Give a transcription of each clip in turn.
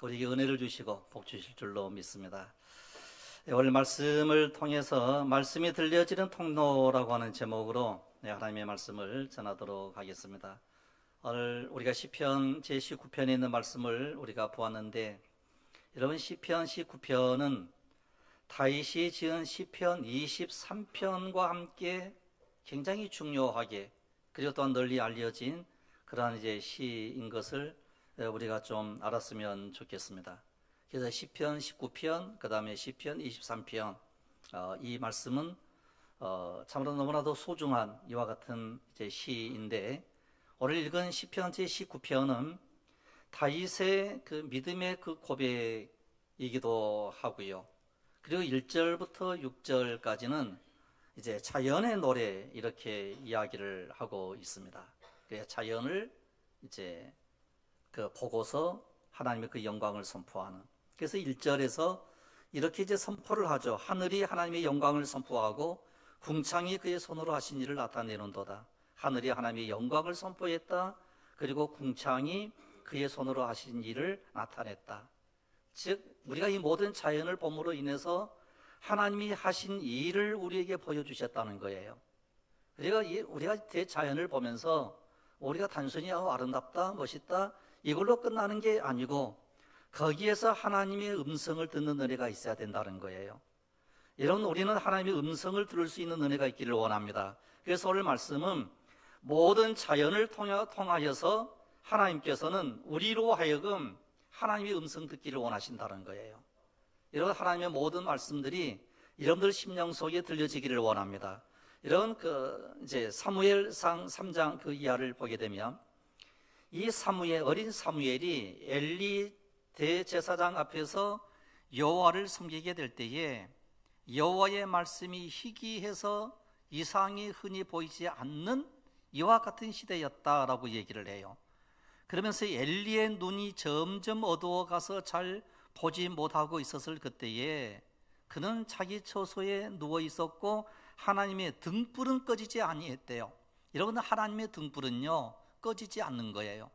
우리에게 은혜를 주시고 복 주실 줄로 믿습니다. 오늘 말씀을 통해서 말씀이 들려지는 통로라고 하는 제목으로 하나님의 말씀을 전하도록 하겠습니다. 오늘 우리가 시편 제19편에 있는 말씀을 우리가 보았는데, 여러분, 시편 19편은 다윗이 지은 시편 23편과 함께 굉장히 중요하게, 그리고 또한 널리 알려진 그러한 시인 것을 우리가 좀 알았으면 좋겠습니다. 그래서 시편 19편, 그 다음에 시편 23편, 이 말씀은 참으로 너무나도 소중한 이와 같은 시인데, 오늘 읽은 시편 제19편은 다윗의 그 믿음의 그 고백이기도 하고요. 그리고 1절부터 6절까지는 이제 자연의 노래, 이렇게 이야기를 하고 있습니다. 그래서 자연을 이제 보고서 하나님의 그 영광을 선포하는. 그래서 1절에서 이렇게 이제 선포를 하죠. 하늘이 하나님의 영광을 선포하고 궁창이 그의 손으로 하신 일을 나타내는도다. 하늘이 하나님의 영광을 선포했다. 그리고 궁창이 그의 손으로 하신 일을 나타냈다. 즉, 우리가 이 모든 자연을 봄으로 인해서 하나님이 하신 일을 우리에게 보여주셨다는 거예요. 우리가 대자연을 보면서 우리가 단순히 아름답다, 멋있다, 이걸로 끝나는 게 아니고 거기에서 하나님의 음성을 듣는 은혜가 있어야 된다는 거예요. 여러분, 우리는 하나님의 음성을 들을 수 있는 은혜가 있기를 원합니다. 그래서 오늘 말씀은 모든 자연을 통하여서 하나님께서는 우리로 하여금 하나님의 음성 듣기를 원하신다는 거예요. 여러분, 하나님의 모든 말씀들이 여러분들 심령 속에 들려지기를 원합니다. 이런 사무엘상 3장 그 이하를 보게 되면, 이 어린 사무엘이 엘리 대제사장 앞에서 여호와를 섬기게 될 때에 여호와의 말씀이 희귀해서 이상이 흔히 보이지 않는 이와 같은 시대였다라고 얘기를 해요. 그러면서 엘리의 눈이 점점 어두워가서 잘 보지 못하고 있었을 그때에 그는 자기 처소에 누워 있었고 하나님의 등불은 꺼지지 아니했대요. 여러분, 하나님의 등불은요 꺼지지 않는 거예요.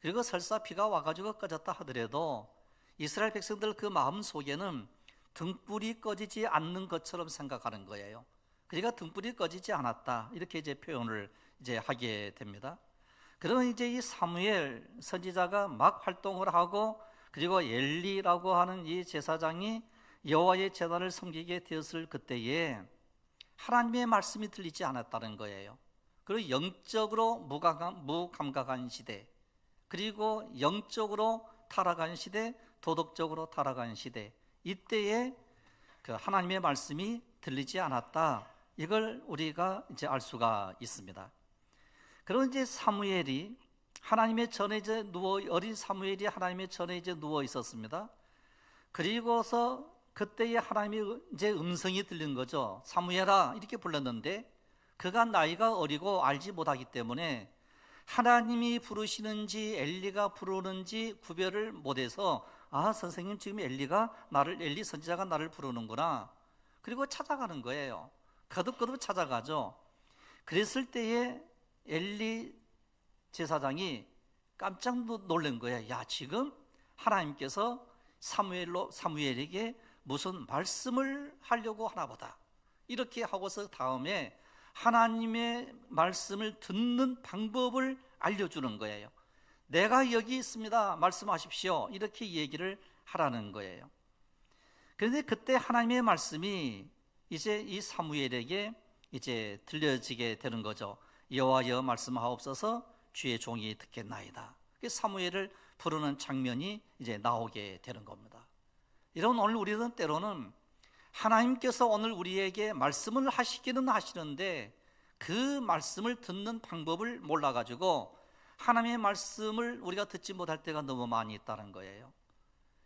그리고 설사 비가 와가지고 꺼졌다 하더라도 이스라엘 백성들 그 마음 속에는 등불이 꺼지지 않는 것처럼 생각하는 거예요. 그러니까 등불이 꺼지지 않았다, 이렇게 표현을 하게 됩니다. 그러면 이 사무엘 선지자가 막 활동을 하고, 그리고 엘리라고 하는 이 제사장이 여호와의 제단을 섬기게 되었을 그때에 하나님의 말씀이 들리지 않았다는 거예요. 그리고 영적으로 무감각한 시대, 그리고 영적으로 타락한 시대, 도덕적으로 타락한 시대, 이때에 그 하나님의 말씀이 들리지 않았다, 이걸 우리가 알 수가 있습니다. 그런 사무엘이 하나님의 전에 어린 사무엘이 하나님의 전에 누워 있었습니다. 그리고서 그때에 하나님의 음성이 들린 거죠. 사무엘아, 이렇게 불렀는데 그가 나이가 어리고 알지 못하기 때문에 하나님이 부르시는지 엘리가 부르는지 구별을 못해서, 선생님, 지금 엘리 선지자가 나를 부르는구나. 그리고 찾아가는 거예요. 거듭거듭 찾아가죠. 그랬을 때에 엘리 제사장이 깜짝 놀란 거예요. 야, 지금 하나님께서 사무엘에게 무슨 말씀을 하려고 하나 보다. 이렇게 하고서 다음에 하나님의 말씀을 듣는 방법을 알려주는 거예요. 내가 여기 있습니다, 말씀하십시오, 이렇게 얘기를 하라는 거예요. 그런데 그때 하나님의 말씀이 이 사무엘에게 들려지게 되는 거죠. 여호와여 말씀하옵소서, 주의 종이 듣겠나이다. 사무엘을 부르는 장면이 나오게 되는 겁니다. 이런, 오늘 우리는 때로는 하나님께서 오늘 우리에게 말씀을 하시기는 하시는데 그 말씀을 듣는 방법을 몰라가지고 하나님의 말씀을 우리가 듣지 못할 때가 너무 많이 있다는 거예요.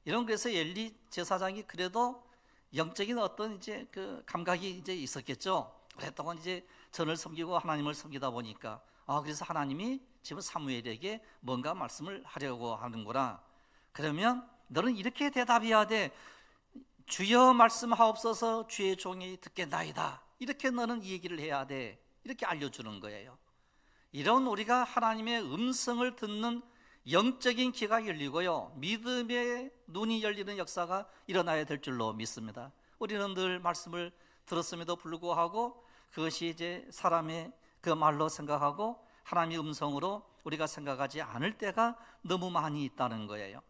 그래서 엘리 제사장이 그래도 영적인 어떤 그 감각이 있었겠죠. 오랫동안 전을 섬기고 하나님을 섬기다 보니까, 그래서 하나님이 지금 사무엘에게 뭔가 말씀을 하려고 하는구나. 그러면 너는 이렇게 대답해야 돼. 주여 말씀하옵소서, 주의 종이 듣겠나이다. 이렇게 너는 이 얘기를 해야 돼. 이렇게 알려주는 거예요. 이런 우리가 하나님의 음성을 듣는 영적인 귀가 열리고요, 믿음의 눈이 열리는 역사가 일어나야 될 줄로 믿습니다. 우리는 늘 말씀을 들었음에도 불구하고 그것이 이제 사람의 그 말로 생각하고 하나님의 음성으로 우리가 생각하지 않을 때가 너무 많이 있다는 거예요.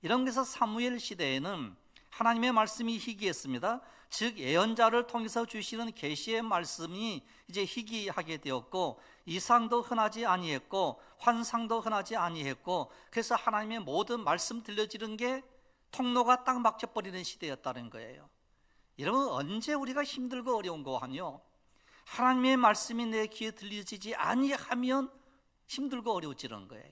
이런 것에서 사무엘 시대에는 하나님의 말씀이 희귀했습니다. 즉 예언자를 통해서 주시는 계시의 말씀이 이제 희귀하게 되었고, 이상도 흔하지 아니했고 환상도 흔하지 아니했고, 그래서 하나님의 모든 말씀 들려지는 게 통로가 딱 막혀버리는 시대였다는 거예요. 여러분, 언제 우리가 힘들고 어려운 거 하뇨? 하나님의 말씀이 내 귀에 들려지지 아니하면 힘들고 어려워지는 거예요.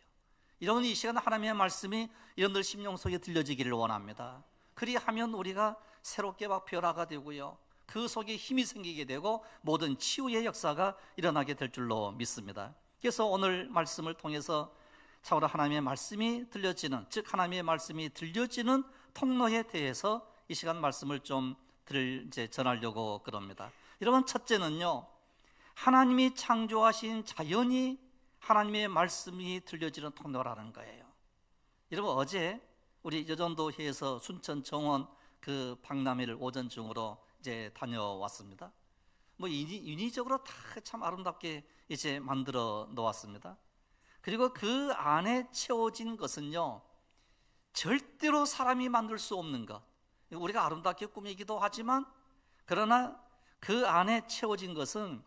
여러분, 이 시간 하나님의 말씀이 여러분들 심령 속에 들려지기를 원합니다. 그리하면 우리가 새롭게 막 변화가 되고요, 그 속에 힘이 생기게 되고 모든 치유의 역사가 일어나게 될 줄로 믿습니다. 그래서 오늘 말씀을 통해서 참으로 하나님의 말씀이 들려지는, 즉 하나님의 말씀이 들려지는 통로에 대해서 이 시간 말씀을 좀 이제 전하려고 그럽니다. 여러분, 첫째는요, 하나님이 창조하신 자연이 하나님의 말씀이 들려지는 통로라는 거예요. 여러분, 어제 우리 여전도회에서 순천 정원 그 박람회를 오전 중으로 이제 다녀왔습니다. 뭐 인위적으로 다 참 아름답게 이제 만들어 놓았습니다. 그리고 그 안에 채워진 것은요, 절대로 사람이 만들 수 없는 것. 우리가 아름답게 꾸미기도 하지만, 그러나 그 안에 채워진 것은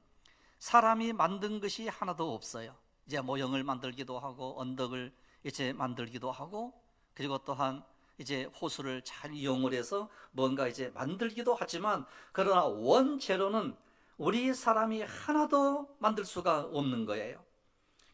사람이 만든 것이 하나도 없어요. 이제 모형을 만들기도 하고 언덕을 이제 만들기도 하고, 그리고 또한 이제 호수를 잘 이용을 해서 뭔가 이제 만들기도 하지만, 그러나 원재료는 우리 사람이 하나도 만들 수가 없는 거예요.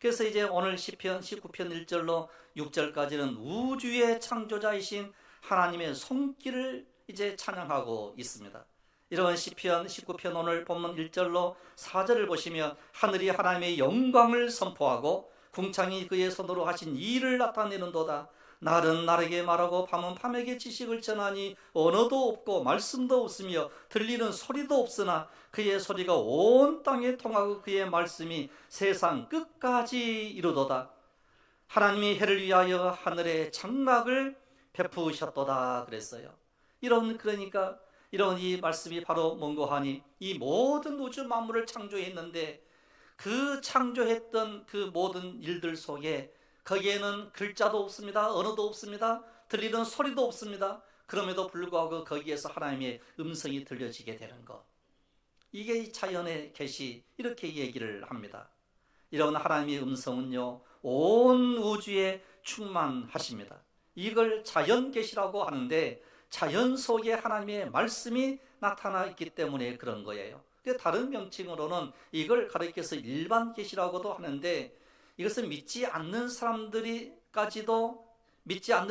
그래서 이제 오늘 시편 19편 1절로 6절까지는 우주의 창조자이신 하나님의 손길을 이제 찬양하고 있습니다. 이런 시편 19편 오늘 본문 1절로 4절을 보시면 하늘이 하나님의 영광을 선포하고 궁창이 그의 손으로 하신 일을 나타내는도다. 날은 날에게 말하고 밤은 밤에게 지식을 전하니 언어도 없고 말씀도 없으며 들리는 소리도 없으나 그의 소리가 온 땅에 통하고 그의 말씀이 세상 끝까지 이르도다. 하나님이 해를 위하여 하늘에 장막을 베푸셨도다 그랬어요. 그러니까 이런 이 말씀이 바로 뭔고 하니, 이 모든 우주 만물을 창조했는데 그 창조했던 그 모든 일들 속에 거기에는 글자도 없습니다. 언어도 없습니다. 들리는 소리도 없습니다. 그럼에도 불구하고 거기에서 하나님의 음성이 들려지게 되는 것, 이게 자연의 계시, 이렇게 얘기를 합니다. 이런 하나님의 음성은요, 온 우주에 충만하십니다. 이걸 자연 계시라고 하는데, 자연 속에 하나님의 말씀이 나타나 있기 때문에 그런 거예요. 다른 명칭으로는 이걸 가리켜서 일반 계시라고도 하는데, 이것은 믿지 않는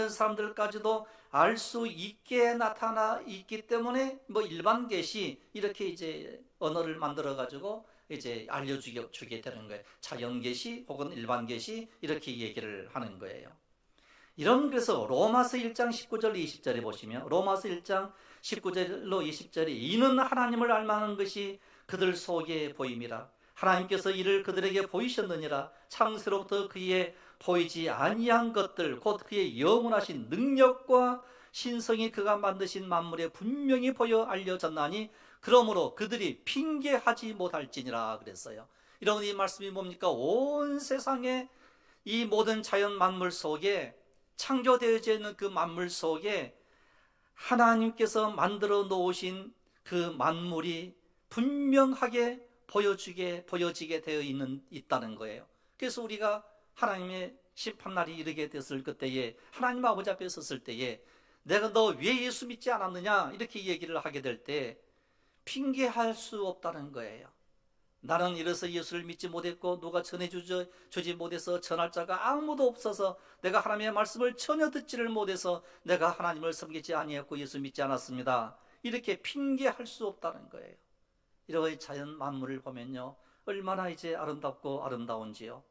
사람들까지도 알 수 있게 나타나 있기 때문에 뭐 일반 계시, 이렇게 이제 언어를 만들어 가지고 이제 알려주게 되는 거예요. 자연 계시 혹은 일반 계시, 이렇게 얘기를 하는 거예요. 그래서 로마서 1장 19절 20절에 보시면, 로마서 1장 19절로 20절에 이는 하나님을 알만한 것이 그들 속에 보임이라. 하나님께서 이를 그들에게 보이셨느니라. 창세로부터 그의 보이지 아니한 것들 곧 그의 영원하신 능력과 신성이 그가 만드신 만물에 분명히 보여 알려졌나니 그러므로 그들이 핑계하지 못할지니라 그랬어요. 이런 이 말씀이 뭡니까? 온 세상에 이 모든 자연 만물 속에, 창조되어져 있는 그 만물 속에 하나님께서 만들어 놓으신 그 만물이 분명하게 보여지게 되어 있다는 거예요. 그래서 우리가 하나님의 심판날이 이르게 됐을 그때에, 하나님 아버지 앞에 섰을 때에 내가 너 왜 예수 믿지 않았느냐 이렇게 얘기를 하게 될 때 핑계할 수 없다는 거예요. 나는 이래서 예수를 믿지 못했고 누가 전해주지 못해서 전할 자가 아무도 없어서 내가 하나님의 말씀을 전혀 듣지를 못해서 내가 하나님을 섬기지 아니했고 예수 믿지 않았습니다. 이렇게 핑계할 수 없다는 거예요. 이런 자연 만물을 보면요, 얼마나 이제 아름답고 아름다운지요.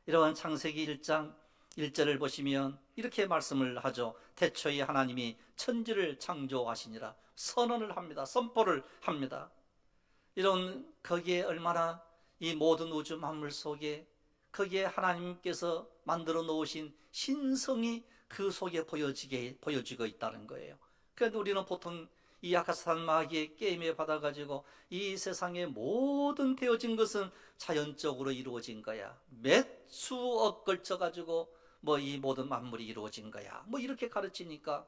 이러한 창세기 1장 1절을 보시면 이렇게 말씀을 하죠. 태초에 하나님이 천지를 창조하시니라. 선언을 합니다. 선포를 합니다. 거기에 얼마나 이 모든 우주 만물 속에 거기에 하나님께서 만들어 놓으신 신성이 그 속에 보여지고 있다는 거예요. 그런데 우리는 보통 이 약한 마귀의 게임에 받아가지고 이 세상의 모든 되어진 것은 자연적으로 이루어진 거야. 몇 수억 걸쳐가지고 뭐 이 모든 만물이 이루어진 거야. 뭐 이렇게 가르치니까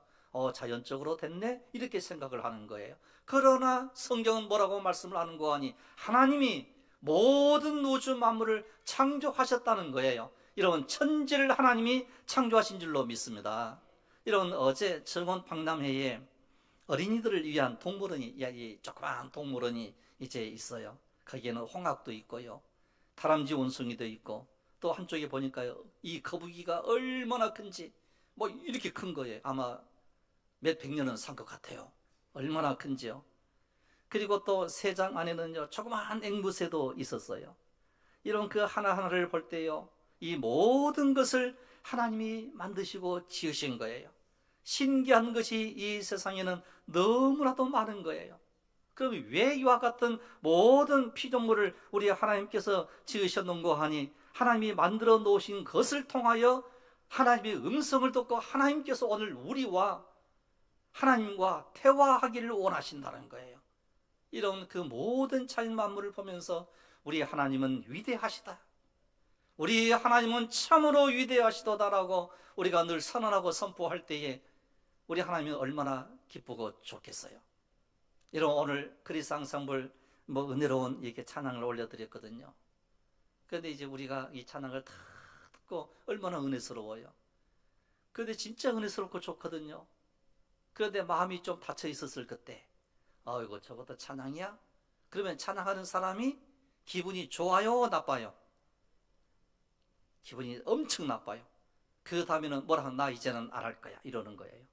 자연적으로 됐네? 이렇게 생각을 하는 거예요. 그러나 성경은 뭐라고 말씀을 하는 거 아니? 하나님이 모든 우주 만물을 창조하셨다는 거예요. 이런 천지를 하나님이 창조하신 줄로 믿습니다. 이런 어제 정원 박람회에 어린이들을 위한 동물원이, 조그마한 동물원이 이제 있어요. 거기에는 홍학도 있고요, 다람쥐 원숭이도 있고, 또 한쪽에 보니까 이 거북이가 얼마나 큰지 뭐 이렇게 큰 거예요. 아마 몇 백 년은 산 것 같아요. 얼마나 큰지요. 그리고 또 새장 안에는요, 조그마한 앵무새도 있었어요. 이런 그 하나하나를 볼 때요, 이 모든 것을 하나님이 만드시고 지으신 거예요. 신기한 것이 이 세상에는 너무나도 많은 거예요. 그럼 왜 이와 같은 모든 피조물을 우리 하나님께서 지으셨는고 하니, 하나님이 만들어 놓으신 것을 통하여 하나님의 음성을 듣고 하나님께서 오늘 우리와 하나님과 대화하기를 원하신다는 거예요. 이런 그 모든 자연 만물을 보면서 우리 하나님은 위대하시다, 우리 하나님은 참으로 위대하시도다라고 우리가 늘 선언하고 선포할 때에 우리 하나님은 얼마나 기쁘고 좋겠어요. 이런 오늘 그리스 앙상블 은혜로운 이렇게 찬양을 올려드렸거든요. 그런데 이제 우리가 이 찬양을 다 듣고 얼마나 은혜스러워요. 그런데 진짜 은혜스럽고 좋거든요. 그런데 마음이 좀 닫혀 있었을 그때, 아이고 저것도 찬양이야? 그러면 찬양하는 사람이 기분이 좋아요, 나빠요? 기분이 엄청 나빠요. 그 다음에는 뭐라 하면 나 이제는 안 할 거야 이러는 거예요.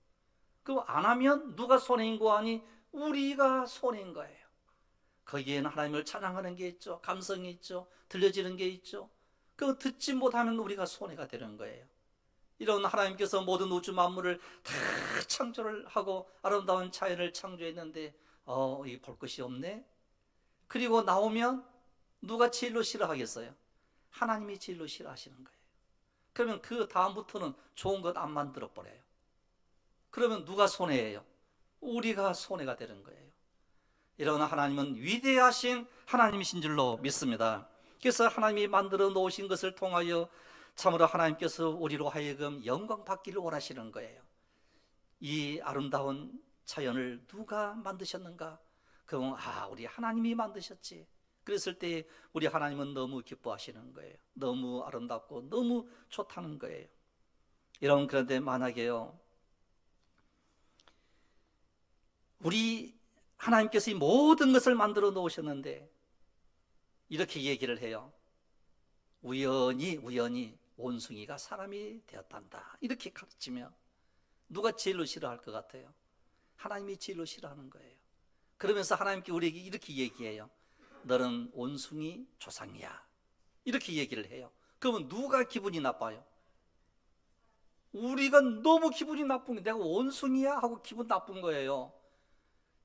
그럼 안 하면 누가 손해인 거 아니? 우리가 손해인 거예요. 거기에는 하나님을 찬양하는 게 있죠, 감성이 있죠, 들려지는 게 있죠. 그거 듣지 못하면 우리가 손해가 되는 거예요. 이런 하나님께서 모든 우주 만물을 다 창조를 하고 아름다운 자연을 창조했는데 이 볼 것이 없네. 그리고 나오면 누가 제일로 싫어하겠어요? 하나님이 제일로 싫어하시는 거예요. 그러면 그 다음부터는 좋은 것 안 만들어 버려요. 그러면 누가 손해예요? 우리가 손해가 되는 거예요. 이런 하나님은 위대하신 하나님이신 줄로 믿습니다. 그래서 하나님이 만들어 놓으신 것을 통하여 참으로 하나님께서 우리로 하여금 영광 받기를 원하시는 거예요. 이 아름다운 자연을 누가 만드셨는가? 그럼 우리 하나님이 만드셨지. 그랬을 때 우리 하나님은 너무 기뻐하시는 거예요. 너무 아름답고 너무 좋다는 거예요. 그런데 만약에요, 우리 하나님께서 이 모든 것을 만들어 놓으셨는데 이렇게 얘기를 해요. 우연히 원숭이가 사람이 되었단다, 이렇게 가르치면 누가 제일로 싫어할 것 같아요? 하나님이 제일로 싫어하는 거예요. 그러면서 하나님께 우리에게 이렇게 얘기해요. 너는 원숭이 조상이야, 이렇게 얘기를 해요. 그러면 누가 기분이 나빠요? 우리가 너무 기분이 나쁜 게, 내가 원숭이야 하고 기분 나쁜 거예요.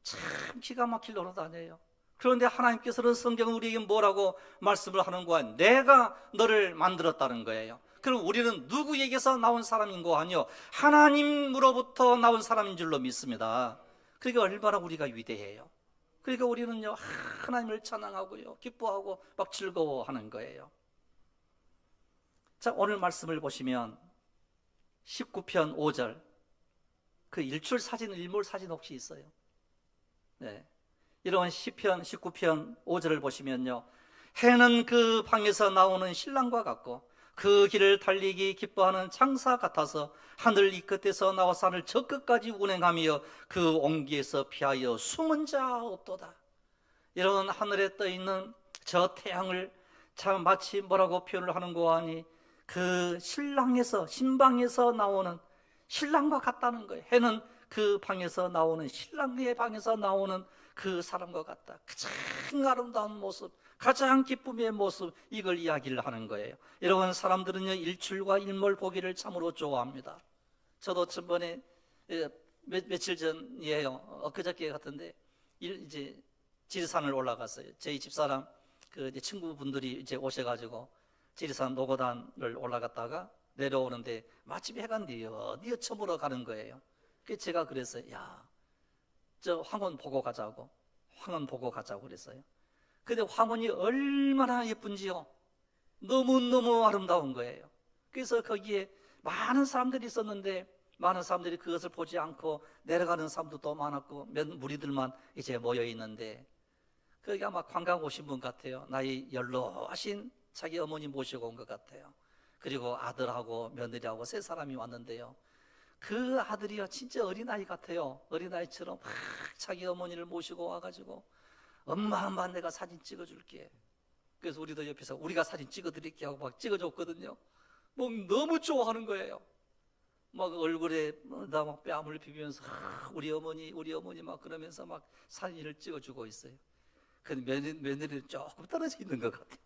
참 기가 막힐 노릇 아니에요. 그런데 하나님께서는 성경은 우리에게 뭐라고 말씀을 하는 거야? 내가 너를 만들었다는 거예요. 그럼 우리는 누구에게서 나온 사람인 거 아니요? 하나님으로부터 나온 사람인 줄로 믿습니다. 그러니까 얼마나 우리가 위대해요. 그러니까 우리는요, 하나님을 찬양하고요, 기뻐하고 막 즐거워하는 거예요. 자, 오늘 말씀을 보시면 19편 5절, 그 일출 사진, 일몰 사진 혹시 있어요? 네. 이런 시편 19편 5절을 보시면요, 해는 그 방에서 나오는 신랑과 같고 그 길을 달리기 기뻐하는 창사 같아서 하늘 이 끝에서 나와서 하늘 저 끝까지 운행하며 그 온기에서 피하여 숨은 자 없도다. 이런 하늘에 떠 있는 저 태양을 참 마치 뭐라고 표현을 하는 거 아니? 그 신방에서 나오는 신랑과 같다는 거예요. 해는 그 방에서 나오는, 신랑의 방에서 나오는 그 사람과 같다. 가장 아름다운 모습, 가장 기쁨의 모습, 이걸 이야기를 하는 거예요. 여러분, 사람들은요, 일출과 일몰 보기를 참으로 좋아합니다. 저도 전번에 며칠 전이에요. 엊그저께 같은데 이제 지리산을 올라갔어요. 저희 집사람 이제 친구분들이 이제 오셔가지고 지리산 노고단을 올라갔다가 내려오는데 마침 해가 뉘어 쳐보러 가는 거예요. 그래서 제가 그랬어요. 야, 저 황혼 보고 가자고. 황혼 보고 가자고 그랬어요. 근데 황혼이 얼마나 예쁜지요. 너무너무 아름다운 거예요. 그래서 거기에 많은 사람들이 있었는데 많은 사람들이 그것을 보지 않고 내려가는 사람도 또 많았고 몇 무리들만 이제 모여 있는데 거기 아마 관광 오신 분 같아요. 나이 연로하신 자기 어머니 모시고 온 것 같아요. 그리고 아들하고 며느리하고 세 사람이 왔는데요. 그 아들이요 진짜 어린아이 같아요. 어린아이처럼 막 자기 어머니를 모시고 와가지고 엄마 내가 사진 찍어줄게. 그래서 우리도 옆에서 우리가 사진 찍어드릴게 하고 막 찍어줬거든요. 뭐 너무 좋아하는 거예요. 막 얼굴에 막 뺨을 비비면서 우리 어머니 막 그러면서 막 사진을 찍어주고 있어요. 그 며느리는 조금 떨어져 있는 것 같아요.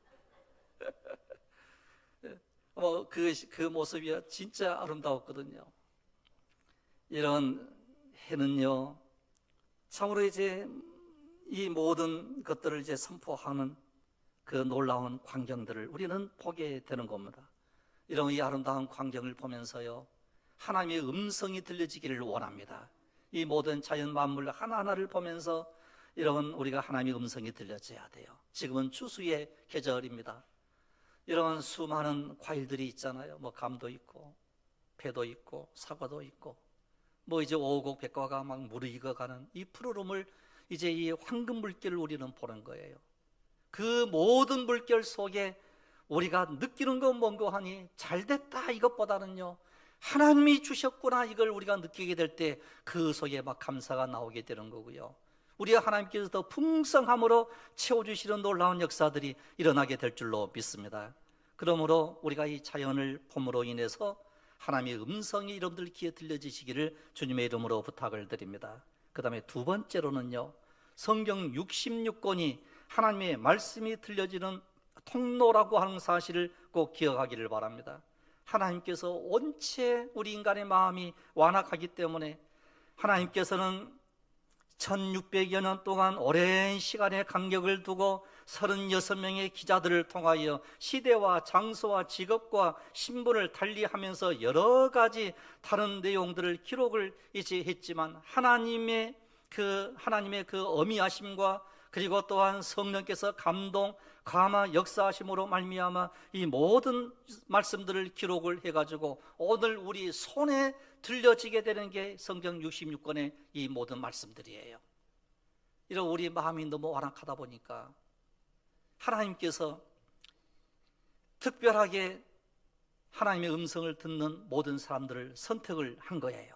그 모습이 진짜 아름다웠거든요. 이런 해는요, 참으로 이제 이 모든 것들을 이제 선포하는 그 놀라운 광경들을 우리는 보게 되는 겁니다. 이런 이 아름다운 광경을 보면서요, 하나님의 음성이 들려지기를 원합니다. 이 모든 자연 만물 하나하나를 보면서 이런 우리가 하나님의 음성이 들려져야 돼요. 지금은 추수의 계절입니다. 이런 수많은 과일들이 있잖아요. 뭐 감도 있고 배도 있고 사과도 있고 뭐 이제 오곡 백과가 막 무르익어가는 이 푸르름을 이제 이 황금 물결을 우리는 보는 거예요. 그 모든 물결 속에 우리가 느끼는 건 뭔고 하니 잘됐다 이것보다는요, 하나님이 주셨구나 이걸 우리가 느끼게 될 때 그 속에 막 감사가 나오게 되는 거고요. 우리가 하나님께서 더 풍성함으로 채워주시는 놀라운 역사들이 일어나게 될 줄로 믿습니다. 그러므로 우리가 이 자연을 봄으로 인해서 하나님의 음성이 여러분들 귀에 들려지시기를 주님의 이름으로 부탁을 드립니다. 그 다음에 두 번째로는요, 성경 66권이 하나님의 말씀이 들려지는 통로라고 하는 사실을 꼭 기억하기를 바랍니다. 하나님께서 원체 우리 인간의 마음이 완악하기 때문에 하나님께서는 1600여 년 동안 오랜 시간의 간격을 두고 36명의 기자들을 통하여 시대와 장소와 직업과 신분을 달리하면서 여러 가지 다른 내용들을 기록을 이제 했지만 하나님의 그 어미하심과 그리고 또한 성령께서 감동, 감화, 역사하심으로 말미암아 이 모든 말씀들을 기록을 해가지고 오늘 우리 손에 들려지게 되는 게 성경 66권의 이 모든 말씀들이에요. 이런 우리 마음이 너무 완악하다 보니까 하나님께서 특별하게 하나님의 음성을 듣는 모든 사람들을 선택을 한 거예요.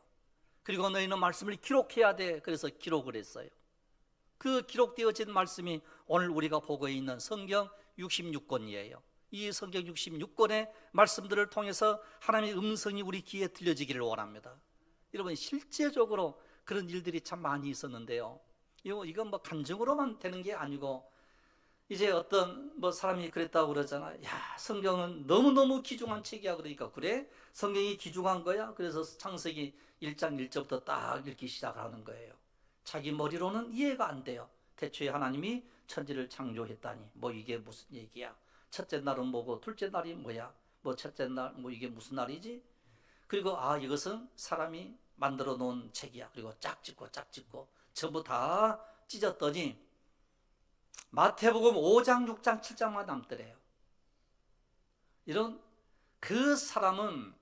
그리고 너희는 말씀을 기록해야 돼. 그래서 기록을 했어요. 그 기록되어진 말씀이 오늘 우리가 보고 있는 성경 66권이에요. 이 성경 66권의 말씀들을 통해서 하나님의 음성이 우리 귀에 들려지기를 원합니다. 여러분, 실제적으로 그런 일들이 참 많이 있었는데요. 이건 뭐 간증으로만 되는 게 아니고 이제 어떤 뭐 사람이 그랬다고 그러잖아. 야, 성경은 너무너무 귀중한 책이야. 그러니까 그래? 성경이 귀중한 거야? 그래서 창세기 1장 1절부터 딱 읽기 시작하는 거예요. 자기 머리로는 이해가 안 돼요. 태초에 하나님이 천지를 창조했다니 뭐 이게 무슨 얘기야? 첫째 날은 뭐고 둘째 날이 뭐야? 뭐 첫째 날 뭐 이게 무슨 날이지? 그리고 이것은 사람이 만들어 놓은 책이야. 그리고 짝 짓고 전부 다 찢었더니 마태복음 5장 6장 7장만 남더래요. 이런 그 사람은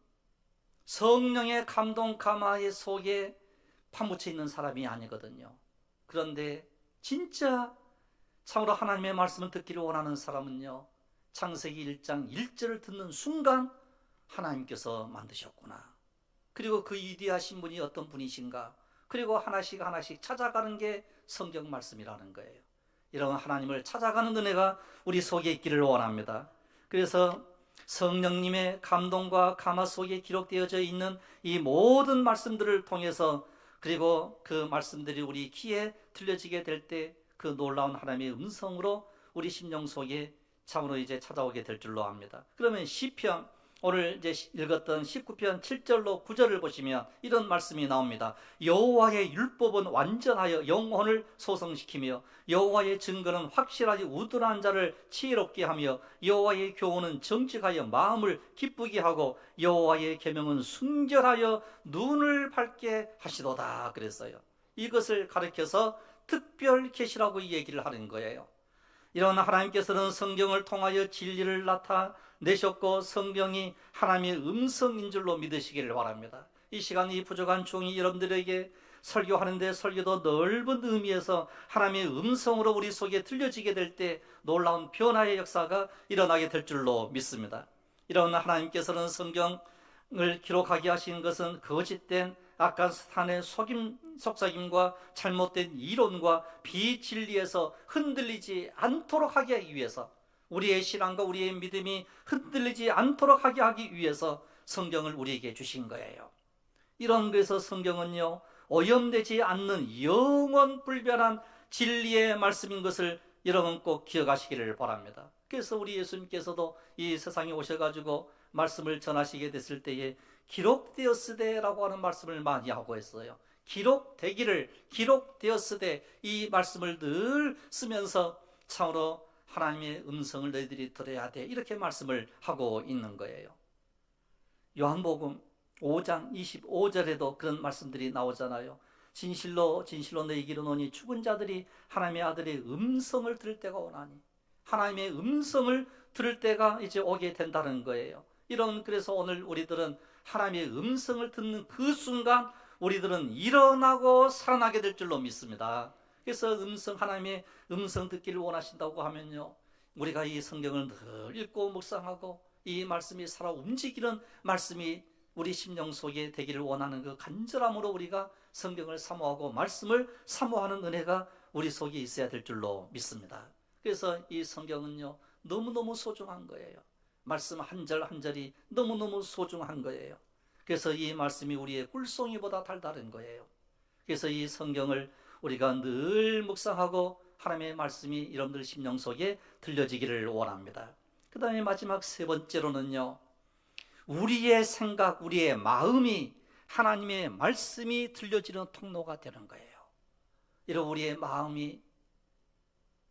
성령의 감동 감화의 속에 파묻혀 있는 사람이 아니거든요. 그런데 진짜 참으로 하나님의 말씀을 듣기를 원하는 사람은요, 창세기 1장 1절을 듣는 순간 하나님께서 만드셨구나. 그리고 그 위대하신 분이 어떤 분이신가. 그리고 하나씩 찾아가는 게 성경 말씀이라는 거예요. 이런 하나님을 찾아가는 은혜가 우리 속에 있기를 원합니다. 그래서 성령님의 감동과 감화 속에 기록되어져 있는 이 모든 말씀들을 통해서 그리고 그 말씀들이 우리 귀에 들려지게 될 때 그 놀라운 하나님의 음성으로 우리 심령 속에 참으로 이제 찾아오게 될 줄로 압니다. 그러면 시편 오늘 이제 읽었던 19편 7절로 9절을 보시면 이런 말씀이 나옵니다. 여호와의 율법은 완전하여 영혼을 소성시키며 여호와의 증거는 확실하지 우둔한 자를 지혜롭게 하며 여호와의 교훈은 정직하여 마음을 기쁘게 하고 여호와의 계명은 순결하여 눈을 밝게 하시도다 그랬어요. 이것을 가르쳐서 특별 계시라고 얘기를 하는 거예요. 이런 하나님께서는 성경을 통하여 진리를 나타내셨고 성경이 하나님의 음성인 줄로 믿으시기를 바랍니다. 이 시간이 부족한 중이 여러분들에게 설교하는데 설교도 넓은 의미에서 하나님의 음성으로 우리 속에 들려지게 될 때 놀라운 변화의 역사가 일어나게 될 줄로 믿습니다. 이런 하나님께서는 성경을 기록하게 하신 것은 거짓된 악한 사탄의 속삭임과 잘못된 이론과 비진리에서 흔들리지 않도록 하기 위해서, 우리의 신앙과 우리의 믿음이 흔들리지 않도록 하기 위해서 성경을 우리에게 주신 거예요. 이런 그래서 성경은요, 오염되지 않는 영원 불변한 진리의 말씀인 것을 여러분 꼭 기억하시기를 바랍니다. 그래서 우리 예수님께서도 이 세상에 오셔가지고 말씀을 전하시게 됐을 때에 기록되었으되라고 하는 말씀을 많이 하고 있어요. 기록되었으되 이 말씀을 늘 쓰면서 참으로 하나님의 음성을 너희들이 들어야 돼, 이렇게 말씀을 하고 있는 거예요. 요한복음 5장 25절에도 그런 말씀들이 나오잖아요. 진실로 너희에게 이르노니 죽은 자들이 하나님의 아들의 음성을 들을 때가 오나니, 하나님의 음성을 들을 때가 이제 오게 된다는 거예요. 그래서 오늘 우리들은 하나님의 음성을 듣는 그 순간 우리들은 일어나고 살아나게 될 줄로 믿습니다. 그래서 하나님의 음성 듣기를 원하신다고 하면요, 우리가 이 성경을 늘 읽고 묵상하고 이 말씀이 살아 움직이는 말씀이 우리 심령 속에 되기를 원하는 그 간절함으로 우리가 성경을 사모하고 말씀을 사모하는 은혜가 우리 속에 있어야 될 줄로 믿습니다. 그래서 이 성경은요, 너무너무 소중한 거예요. 말씀 한 절 한 절이 너무너무 소중한 거예요. 그래서 이 말씀이 우리의 꿀송이보다 달다른 거예요. 그래서 이 성경을 우리가 늘 묵상하고 하나님의 말씀이 여러분들 심령 속에 들려지기를 원합니다. 그 다음에 마지막 세 번째로는요, 우리의 생각, 우리의 마음이 하나님의 말씀이 들려지는 통로가 되는 거예요. 이런 우리의 마음이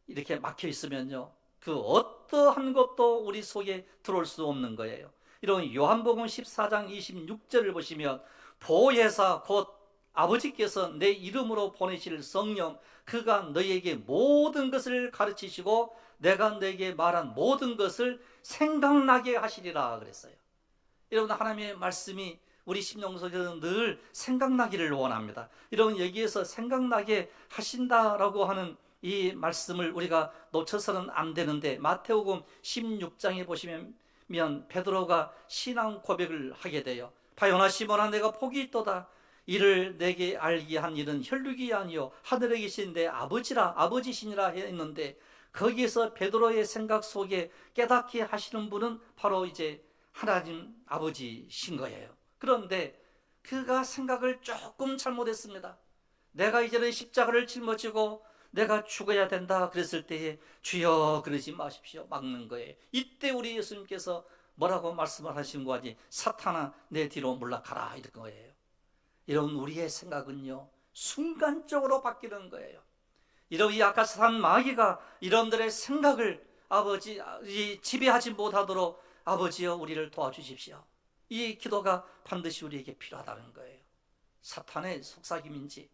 이렇게 막혀 있으면요, 그 어떠한 것도 우리 속에 들어올 수 없는 거예요. 이런 요한복음 14장 26절을 보시면 보혜사 곧 아버지께서 내 이름으로 보내실 성령, 그가 너희에게 모든 것을 가르치시고 내가 너에게 말한 모든 것을 생각나게 하시리라 그랬어요. 여러분, 하나님의 말씀이 우리 심령 속에서 늘 생각나기를 원합니다. 여러분, 여기에서 생각나게 하신다라고 하는 이 말씀을 우리가 놓쳐서는 안 되는데, 마태복음 16장에 보시면 베드로가 신앙 고백을 하게 돼요. 바요나 시몬아, 내가 복이 있도다. 이를 내게 알게 한 일은 혈육이 아니요 하늘에 계신 내 아버지시니라 했는데, 거기에서 베드로의 생각 속에 깨닫게 하시는 분은 바로 이제 하나님 아버지신 거예요. 그런데 그가 생각을 조금 잘못했습니다. 내가 이제는 십자가를 짊어지고 내가 죽어야 된다 그랬을 때에 주여 그러지 마십시오, 막는 거예요. 이때 우리 예수님께서 뭐라고 말씀을 하신 거지? 사탄아 내 뒤로 물러가라, 이런 거예요. 이런 우리의 생각은요, 순간적으로 바뀌는 거예요. 이런 이 아까산 마귀가 여러분들의 생각을 아버지 지배하지 못하도록 아버지여 우리를 도와주십시오. 이 기도가 반드시 우리에게 필요하다는 거예요. 사탄의 속삭임인지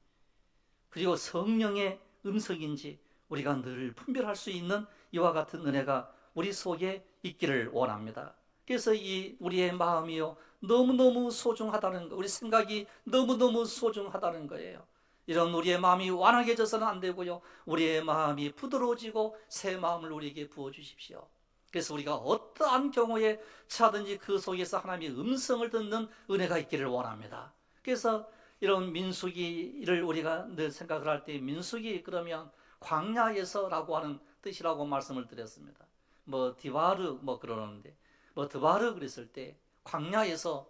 그리고 성령의 음성인지 우리가 늘 분별할 수 있는 이와 같은 은혜가 우리 속에 있기를 원합니다. 그래서 이 우리의 마음이요, 너무너무 소중하다는 거, 우리 생각이 너무너무 소중하다는 거예요. 이런 우리의 마음이 완악해져서는 안 되고요, 우리의 마음이 부드러워지고 새 마음을 우리에게 부어주십시오. 그래서 우리가 어떠한 경우에 차든지 그 속에서 하나님의 음성을 듣는 은혜가 있기를 원합니다. 그래서 이런 민수기를 우리가 늘 생각을 할 때, 민수기 그러면 광야에서라고 하는 뜻이라고 말씀을 드렸습니다. 디바르 그러는데, 드바르 그랬을 때 광야에서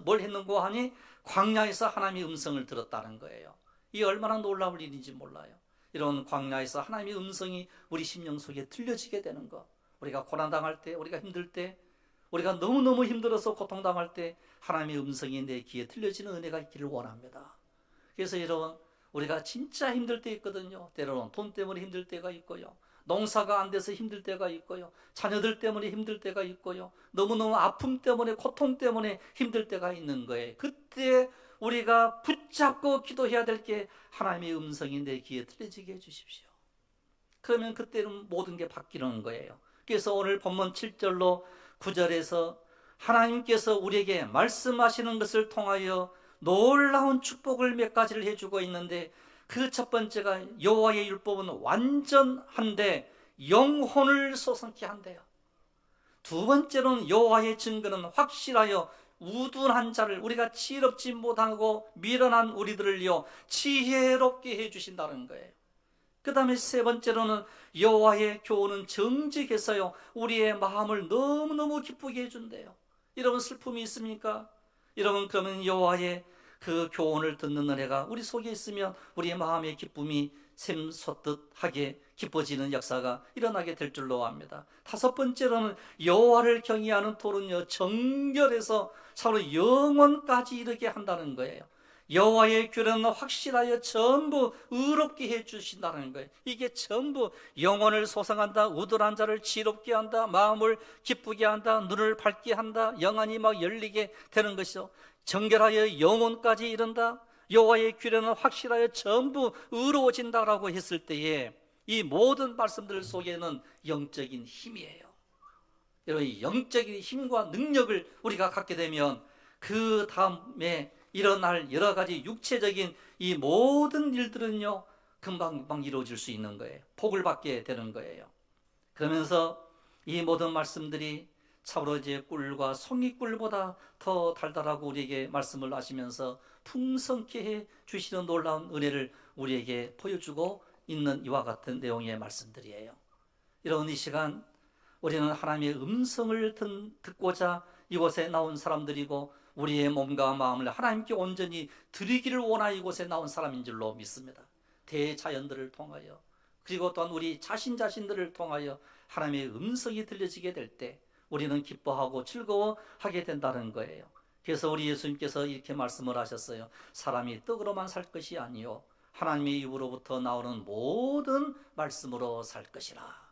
뭘 했는고 하니 광야에서 하나님의 음성을 들었다는 거예요. 이 얼마나 놀라울 일인지 몰라요. 이런 광야에서 하나님의 음성이 우리 심령 속에 들려지게 되는 것, 우리가 고난당할 때, 우리가 힘들 때, 우리가 너무너무 힘들어서 고통당할 때 하나님의 음성이 내 귀에 들려지는 은혜가 있기를 원합니다. 그래서 여러분, 우리가 진짜 힘들 때 있거든요. 때로는 돈 때문에 힘들 때가 있고요, 농사가 안 돼서 힘들 때가 있고요, 자녀들 때문에 힘들 때가 있고요, 너무너무 아픔 때문에, 고통 때문에 힘들 때가 있는 거예요. 그때 우리가 붙잡고 기도해야 될 게 하나님의 음성이 내 귀에 들려지게 해주십시오. 그러면 그때는 모든 게 바뀌는 거예요. 그래서 오늘 본문 7절로 9절에서 하나님께서 우리에게 말씀하시는 것을 통하여 놀라운 축복을 몇 가지를 해주고 있는데, 그 첫 번째가 여호와의 율법은 완전한데 영혼을 솟게 한대요. 두 번째로는 여호와의 증거는 확실하여 우둔한 자를, 우리가 지혜롭지 못하고 미련한 우리들을요 지혜롭게 해주신다는 거예요. 그 다음에 세 번째로는 여호와의 교훈은 정직해서요 우리의 마음을 너무너무 기쁘게 해준대요. 여러분, 슬픔이 있습니까? 여러분, 그러면 여호와의 그 교훈을 듣는 은혜가 우리 속에 있으면 우리의 마음의 기쁨이 샘솟듯 하게 기뻐지는 역사가 일어나게 될 줄로 압니다. 다섯 번째로는 여호와를 경외하는 토는요 정결해서 서로 영원까지 이르게 한다는 거예요. 여호와의 규례는 확실하여 전부 의롭게 해주신다는 거예요. 이게 전부 영혼을 소성한다, 우둔한 자를 지롭게 한다, 마음을 기쁘게 한다, 눈을 밝게 한다, 영안이 막 열리게 되는 것이죠. 정결하여 영혼까지 이른다, 여호와의 규례는 확실하여 전부 의로워진다라고 했을 때에 이 모든 말씀들 속에는 영적인 힘이에요. 여러분, 영적인 힘과 능력을 우리가 갖게 되면 그 다음에 일어날 여러 가지 육체적인 이 모든 일들은요 금방 이루어질 수 있는 거예요. 복을 받게 되는 거예요. 그러면서 이 모든 말씀들이 참으로 이제 꿀과 송이꿀보다 더 달달하고 우리에게 말씀을 하시면서 풍성케 해 주시는 놀라운 은혜를 우리에게 보여주고 있는 이와 같은 내용의 말씀들이에요. 여러분, 이 시간 우리는 하나님의 음성을 듣고자 이곳에 나온 사람들이고, 우리의 몸과 마음을 하나님께 온전히 드리기를 원하여 이곳에 나온 사람인 줄로 믿습니다. 대자연들을 통하여, 그리고 또한 우리 자신들을 통하여 하나님의 음성이 들려지게 될 때 우리는 기뻐하고 즐거워하게 된다는 거예요. 그래서 우리 예수님께서 이렇게 말씀을 하셨어요. 사람이 떡으로만 살 것이 아니요 하나님의 입으로부터 나오는 모든 말씀으로 살 것이라.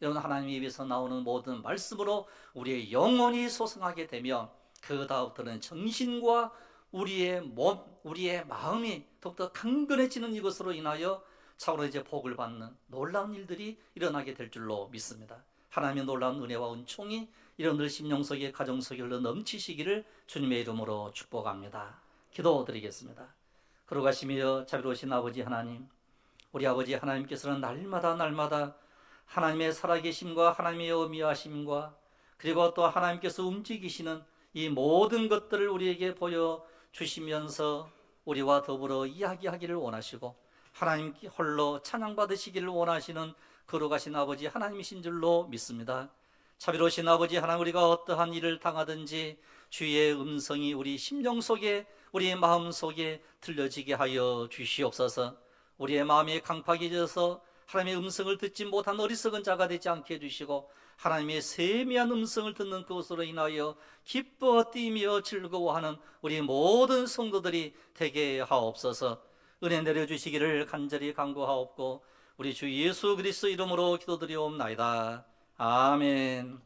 여러분, 하나님의 입에서 나오는 모든 말씀으로 우리의 영혼이 소성하게 되면 그 다음부터는 정신과 우리의 몸, 우리의 마음이 더욱더 강건해지는 이것으로 인하여 참으로 이제 복을 받는 놀라운 일들이 일어나게 될 줄로 믿습니다. 하나님의 놀라운 은혜와 은총이 여러분들 심령 속에, 가정 속에 흘러 넘치시기를 주님의 이름으로 축복합니다. 기도드리겠습니다. 거룩하시며 자비로우신 아버지 하나님, 우리 아버지 하나님께서는 날마다 하나님의 살아계심과 하나님의 어미하심과 그리고 또 하나님께서 움직이시는 이 모든 것들을 우리에게 보여주시면서 우리와 더불어 이야기하기를 원하시고 하나님 홀로 찬양받으시기를 원하시는 거룩하신 아버지 하나님이신 줄로 믿습니다. 자비로우신 아버지 하나님, 우리가 어떠한 일을 당하든지 주의 음성이 우리 심령 속에, 우리의 마음 속에 들려지게 하여 주시옵소서. 우리의 마음이 강팍해져서 하나님의 음성을 듣지 못한 어리석은 자가 되지 않게 해주시고, 하나님의 세미한 음성을 듣는 그것으로 인하여 기뻐 뛰며 즐거워하는 우리 모든 성도들이 되게 하옵소서. 은혜 내려주시기를 간절히 간구하옵고 우리 주 예수 그리스도 이름으로 기도드리옵나이다. 아멘.